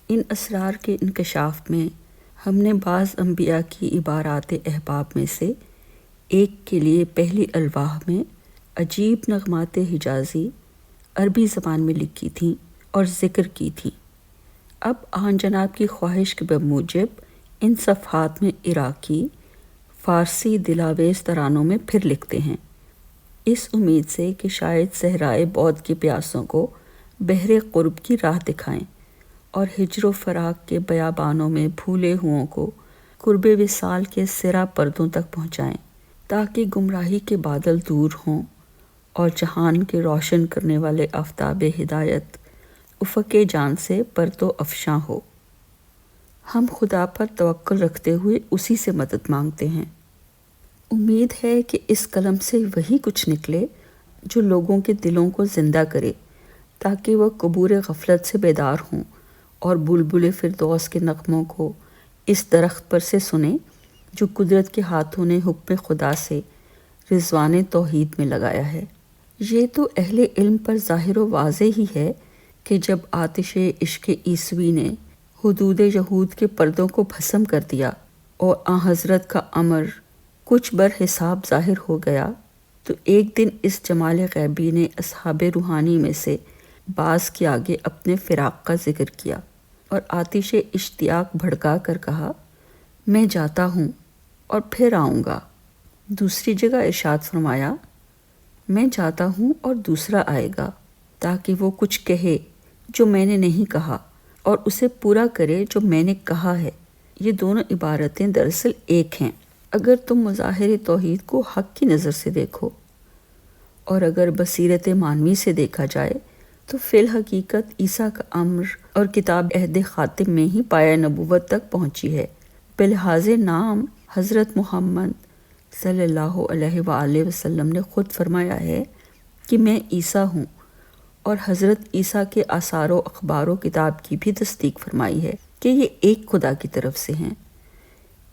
ان اسرار کے انکشاف میں ہم نے بعض انبیاء کی عبارات احباب میں سے ایک کے لیے پہلی الواح میں عجیب نغمات حجازی عربی زبان میں لکھی تھیں اور ذکر کی تھیں۔ اب آن جناب کی خواہش کے بموجب ان صفحات میں عراقی فارسی دلاویز ترانوں میں پھر لکھتے ہیں، اس امید سے کہ شاید صحرائے بعد کے پیاسوں کو بحر قرب کی راہ دکھائیں اور ہجر و فراق کے بیابانوں میں بھولے ہوں کو قرب وصال کے سرا پردوں تک پہنچائیں، تاکہ گمراہی کے بادل دور ہوں اور جہان کے روشن کرنے والے آفتاب ہدایت افق جان سے پرتو افشاں ہو۔ ہم خدا پر توکل رکھتے ہوئے اسی سے مدد مانگتے ہیں۔ امید ہے کہ اس قلم سے وہی کچھ نکلے جو لوگوں کے دلوں کو زندہ کرے، تاکہ وہ قبور غفلت سے بیدار ہوں اور بلبل فردوس کے نغموں کو اس درخت پر سے سنیں جو قدرت کے ہاتھوں نے حکم خدا سے رضوان توحید میں لگایا ہے۔ یہ تو اہل علم پر ظاہر و واضح ہی ہے کہ جب آتش عشق عیسوی نے حدود یہود کے پردوں کو بھسم کر دیا اور آن حضرت کا امر کچھ بر حساب ظاہر ہو گیا، تو ایک دن اس جمال غیبی نے اصحاب روحانی میں سے بعض کے آگے اپنے فراق کا ذکر کیا اور آتش اشتیاق بھڑکا کر کہا، میں جاتا ہوں اور پھر آؤں گا۔ دوسری جگہ ارشاد فرمایا، میں جاتا ہوں اور دوسرا آئے گا، تاکہ وہ کچھ کہے جو میں نے نہیں کہا اور اسے پورا کرے جو میں نے کہا ہے۔ یہ دونوں عبارتیں دراصل ایک ہیں اگر تم مظاہر توحید کو حق کی نظر سے دیکھو، اور اگر بصیرت معنوی سے دیکھا جائے تو فی الحقیقت عیسیٰ کا امر اور کتاب عہد خاتم میں ہی پایہ نبوت تک پہنچی ہے۔ بلحاظ نام حضرت محمد صلی اللہ علیہ وآلہ وسلم نے خود فرمایا ہے کہ میں عیسیٰ ہوں، اور حضرت عیسیٰ کے آثار و اخبار و کتاب کی بھی تصدیق فرمائی ہے کہ یہ ایک خدا کی طرف سے ہیں۔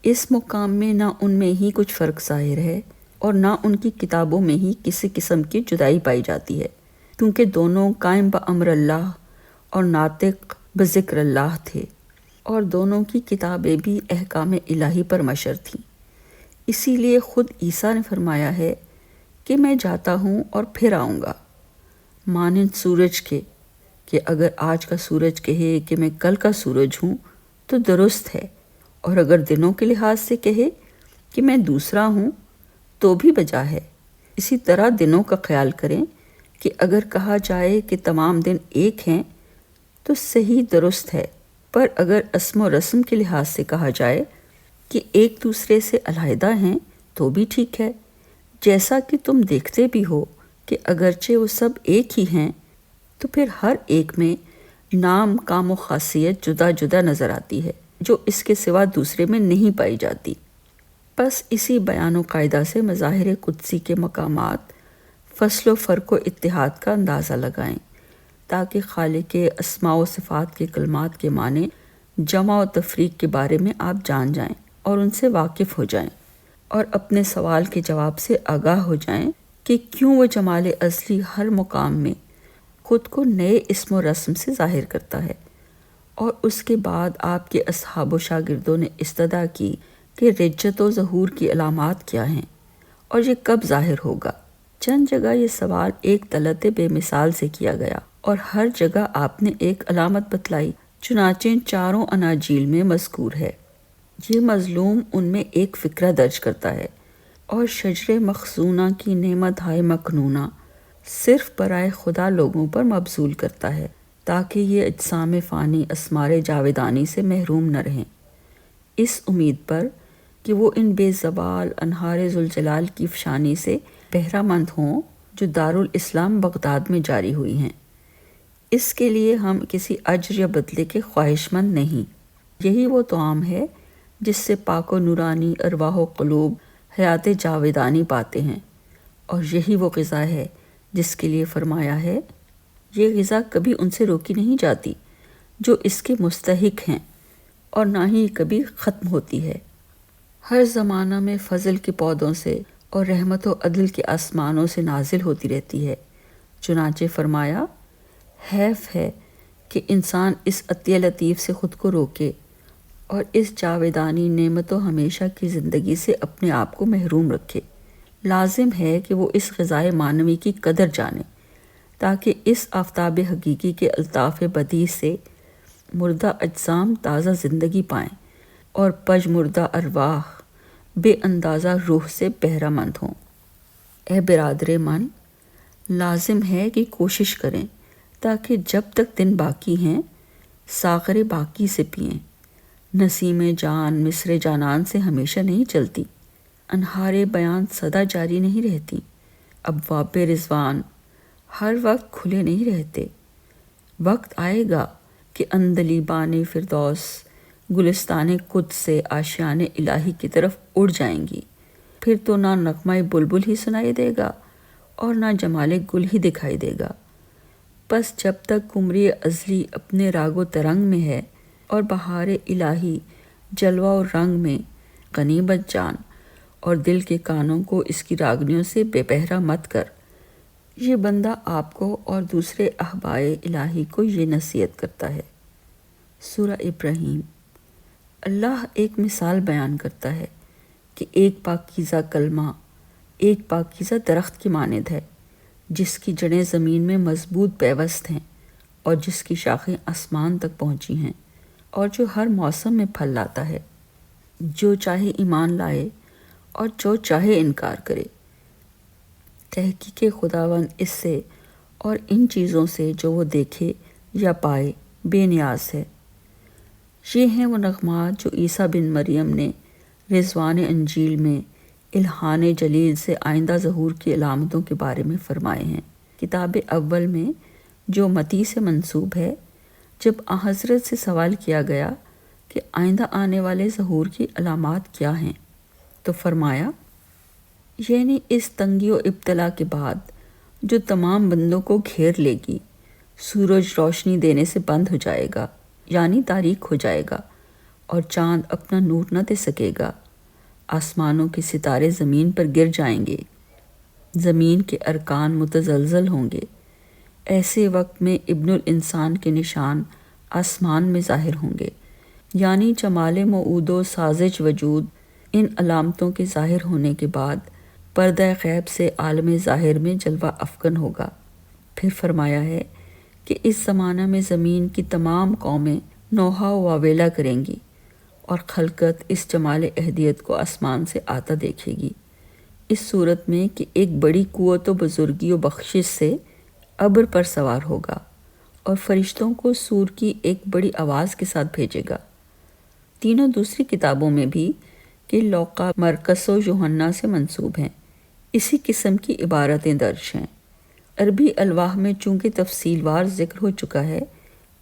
اس مقام میں نہ ان میں ہی کچھ فرق ظاہر ہے اور نہ ان کی کتابوں میں ہی کسی قسم کی جدائی پائی جاتی ہے، کیونکہ دونوں قائم بامر اللہ اور ناطق بذکر اللہ تھے، اور دونوں کی کتابیں بھی احکام الہی پر مشر تھیں۔ اسی لیے خود عیسیٰ نے فرمایا ہے کہ میں جاتا ہوں اور پھر آؤں گا، مانند سورج کے کہ اگر آج کا سورج کہے کہ میں کل کا سورج ہوں تو درست ہے، اور اگر دنوں کے لحاظ سے کہے کہ میں دوسرا ہوں تو بھی بجا ہے۔ اسی طرح دنوں کا خیال کریں کہ اگر کہا جائے کہ تمام دن ایک ہیں تو صحیح درست ہے، پر اگر اسم و رسم کے لحاظ سے کہا جائے کہ ایک دوسرے سے علیحدہ ہیں تو بھی ٹھیک ہے، جیسا کہ تم دیکھتے بھی ہو کہ اگرچہ وہ سب ایک ہی ہیں تو پھر ہر ایک میں نام، کام و خاصیت جدا جدا نظر آتی ہے جو اس کے سوا دوسرے میں نہیں پائی جاتی۔ بس اسی بیان و قاعدہ سے مظاہر قدسی کے مقامات فصل و فرق و اتحاد کا اندازہ لگائیں، تاکہ خالق اسماء و صفات کے کلمات کے معنی جمع و تفریق کے بارے میں آپ جان جائیں اور ان سے واقف ہو جائیں، اور اپنے سوال کے جواب سے آگاہ ہو جائیں کہ کیوں وہ جمال ازلی ہر مقام میں خود کو نئے اسم و رسم سے ظاہر کرتا ہے۔ اور اس کے بعد آپ کے اصحاب و شاگردوں نے استدعا کی کہ رجت و ظہور کی علامات کیا ہیں اور یہ کب ظاہر ہوگا۔ چند جگہ یہ سوال ایک طلعت بے مثال سے کیا گیا اور ہر جگہ آپ نے ایک علامت بتلائی، چنانچہ چاروں اناجیل میں مذکور ہے۔ یہ مظلوم ان میں ایک فقرہ درج کرتا ہے، اور شجر مخزونہ کی نعمت ہائے مکنونہ صرف برائے خدا لوگوں پر مبذول کرتا ہے، تاکہ یہ اجسام فانی اسمار جاودانی سے محروم نہ رہیں، اس امید پر کہ وہ ان بے زوال انہار ذوالجلال کی فشانی سے بہرہ مند ہوں جو دارالاسلام بغداد میں جاری ہوئی ہیں۔ اس کے لیے ہم کسی اجر یا بدلے کے خواہش مند نہیں۔ یہی وہ طعام ہے جس سے پاک و نورانی ارواح و قلوب حیات جاودانی پاتے ہیں، اور یہی وہ غذا ہے جس کے لیے فرمایا ہے، یہ غذا کبھی ان سے روکی نہیں جاتی جو اس کے مستحق ہیں، اور نہ ہی کبھی ختم ہوتی ہے۔ ہر زمانہ میں فضل کے پودوں سے اور رحمت و عدل کے آسمانوں سے نازل ہوتی رہتی ہے، چنانچہ فرمایا، حیف ہے کہ انسان اس عطیہ لطیف سے خود کو روکے اور اس جاویدانی نعمت و ہمیشہ کی زندگی سے اپنے آپ کو محروم رکھے۔ لازم ہے کہ وہ اس غذائے معنوی کی قدر جانے تاکہ اس آفتاب حقیقی کے الطاف بدیع سے مردہ اجسام تازہ زندگی پائیں اور پژمردہ ارواح بے اندازہ روح سے بہرہ مند ہوں۔ اے برادر من، لازم ہے کہ کوشش کریں تاکہ جب تک دن باقی ہیں ساغر باقی سے پئیں۔ نسیم جان مصر جانان سے ہمیشہ نہیں چلتی، انہار بیان سدا جاری نہیں رہتی، ابواب رضوان ہر وقت کھلے نہیں رہتے۔ وقت آئے گا کہ اندلیبان فردوس گلستان قدس سے آشیان الہی کی طرف اڑ جائیں گی، پھر تو نہ نغمہ بلبل ہی سنائی دے گا اور نہ جمال گل ہی دکھائی دے گا۔ بس جب تک قمری ازلی اپنے راگ و ترنگ میں ہے اور بہار الہی جلوہ و رنگ میں غنیمت جان اور دل کے کانوں کو اس کی راگنیوں سے بے بہرہ مت کر۔ یہ بندہ آپ کو اور دوسرے احبائے الہی کو یہ نصیحت کرتا ہے۔ سورہ ابراہیم۔ اللہ ایک مثال بیان کرتا ہے کہ ایک پاکیزہ کلمہ ایک پاکیزہ درخت کی مانند ہے جس کی جڑیں زمین میں مضبوط پیوست ہیں اور جس کی شاخیں آسمان تک پہنچی ہیں اور جو ہر موسم میں پھل لاتا ہے، جو چاہے ایمان لائے اور جو چاہے انکار کرے۔ تحقیق خداوند اس سے اور ان چیزوں سے جو وہ دیکھے یا پائے بے نیاز ہے۔ یہ ہیں وہ نغمات جو عیسیٰ بن مریم نے رضوان انجیل میں الہان جلیل سے آئندہ ظہور کی علامتوں کے بارے میں فرمائے ہیں۔ کتاب اول میں جو متی سے منسوب ہے، جب حضرت سے سوال کیا گیا کہ آئندہ آنے والے ظہور کی علامات کیا ہیں، تو فرمایا، یعنی اس تنگی و ابتلا کے بعد جو تمام بندوں کو گھیر لے گی، سورج روشنی دینے سے بند ہو جائے گا، یعنی تاریک ہو جائے گا، اور چاند اپنا نور نہ دے سکے گا، آسمانوں کے ستارے زمین پر گر جائیں گے، زمین کے ارکان متزلزل ہوں گے۔ ایسے وقت میں ابن الانسان کے نشان آسمان میں ظاہر ہوں گے، یعنی جمال موعود و سازج وجود۔ ان علامتوں کے ظاہر ہونے کے بعد پردہ غیب سے عالم ظاہر میں جلوہ افکن ہوگا۔ پھر فرمایا ہے کہ اس زمانہ میں زمین کی تمام قومیں نوحہ و واویلا کریں گی اور خلقت اس جمال اہدیت کو آسمان سے آتا دیکھے گی، اس صورت میں کہ ایک بڑی قوت و بزرگی و بخشش سے ابر پر سوار ہوگا اور فرشتوں کو سور کی ایک بڑی آواز کے ساتھ بھیجے گا۔ تینوں دوسری کتابوں میں بھی کہ لوقا، مرقس و یوحنا سے منسوب ہیں، اسی قسم کی عبارتیں درج ہیں۔ عربی الواح میں چونکہ تفصیل وار ذکر ہو چکا ہے،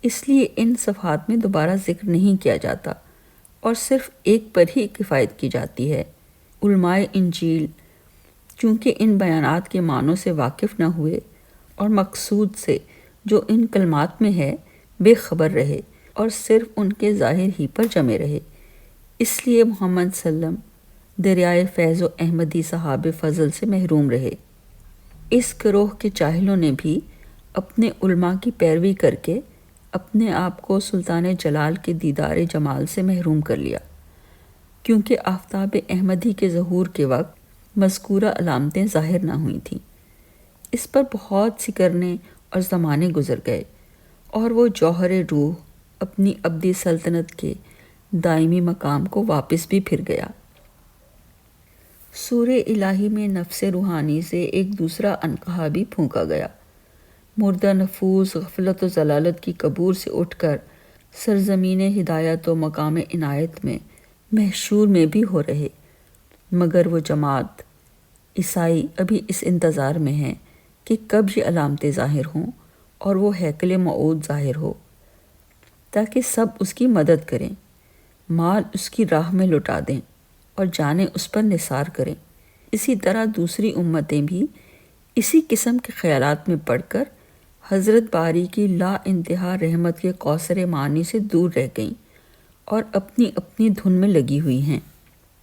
اس لیے ان صفحات میں دوبارہ ذکر نہیں کیا جاتا اور صرف ایک پر ہی کفایت کی جاتی ہے۔ علماء انجیل چونکہ ان بیانات کے معنوں سے واقف نہ ہوئے اور مقصود سے جو ان کلمات میں ہے بے خبر رہے اور صرف ان کے ظاہر ہی پر جمے رہے، اس لیے محمد صلی اللہ علیہ وسلم دریائے فیض و احمدی صحاب فضل سے محروم رہے۔ اس گروہ کے جاہلوں نے بھی اپنے علماء کی پیروی کر کے اپنے آپ کو سلطان جلال کے دیدار جمال سے محروم کر لیا، کیونکہ آفتاب احمدی کے ظہور کے وقت مذکورہ علامتیں ظاہر نہ ہوئی تھیں۔ اس پر بہت سی قرنیں اور زمانے گزر گئے اور وہ جوہر روح اپنی ابدی سلطنت کے دائمی مقام کو واپس بھی پھر گیا۔ سورہ الہی میں نفس روحانی سے ایک دوسرا انقہا بھی پھونکا گیا۔ مردہ نفوس غفلت و ضلالت کی قبور سے اٹھ کر سرزمین ہدایت و مقام عنایت میں محشور میں بھی ہو رہے، مگر وہ جماعت عیسائی ابھی اس انتظار میں ہیں کہ کب یہ علامتیں ظاہر ہوں اور وہ ہیکل موعود ظاہر ہو، تاکہ سب اس کی مدد کریں، مال اس کی راہ میں لٹا دیں اور جانیں اس پر نثار کریں۔ اسی طرح دوسری امتیں بھی اسی قسم کے خیالات میں پڑھ کر حضرت باری کی لا انتہا رحمت کے کوثر معنی سے دور رہ گئیں اور اپنی اپنی دھن میں لگی ہوئی ہیں۔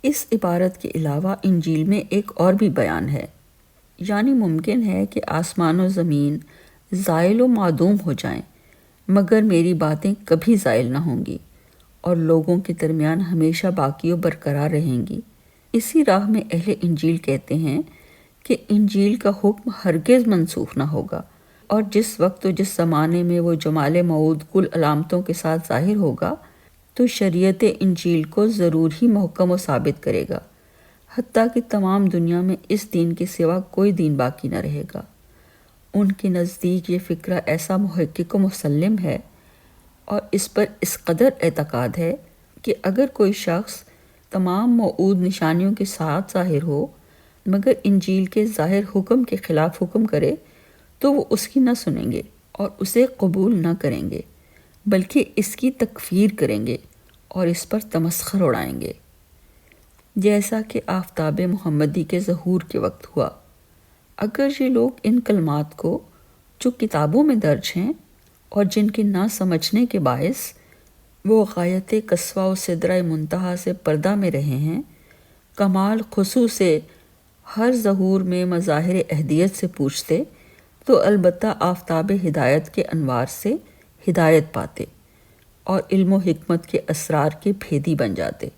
اس عبارت کے علاوہ انجیل میں ایک اور بھی بیان ہے، یعنی ممکن ہے کہ آسمان و زمین زائل و معدوم ہو جائیں مگر میری باتیں کبھی زائل نہ ہوں گی اور لوگوں کے درمیان ہمیشہ باقی و برقرار رہیں گی۔ اسی راہ میں اہل انجیل کہتے ہیں کہ انجیل کا حکم ہرگز منسوخ نہ ہوگا، اور جس وقت و جس زمانے میں وہ جمال موعود کل علامتوں کے ساتھ ظاہر ہوگا تو شریعت انجیل کو ضرور ہی محکم و ثابت کرے گا، حتیٰ کہ تمام دنیا میں اس دین کے سوا کوئی دین باقی نہ رہے گا۔ ان کے نزدیک یہ فکرہ ایسا محقق و مسلم ہے اور اس پر اس قدر اعتقاد ہے کہ اگر کوئی شخص تمام موعود نشانیوں کے ساتھ ظاہر ہو مگر انجیل کے ظاہر حکم کے خلاف حکم کرے تو وہ اس کی نہ سنیں گے اور اسے قبول نہ کریں گے، بلکہ اس کی تکفیر کریں گے اور اس پر تمسخر اڑائیں گے، جیسا کہ آفتاب محمدی کے ظہور کے وقت ہوا۔ اگر یہ لوگ ان کلمات کو جو کتابوں میں درج ہیں اور جن کے نہ سمجھنے کے باعث وہ غایت قصویٰ و سدرہ منتہا سے پردہ میں رہے ہیں، کمال خصوص سے ہر ظہور میں مظاہر اہدیت سے پوچھتے تو البتہ آفتاب ہدایت کے انوار سے ہدایت پاتے اور علم و حکمت کے اسرار کے بھیدی بن جاتے۔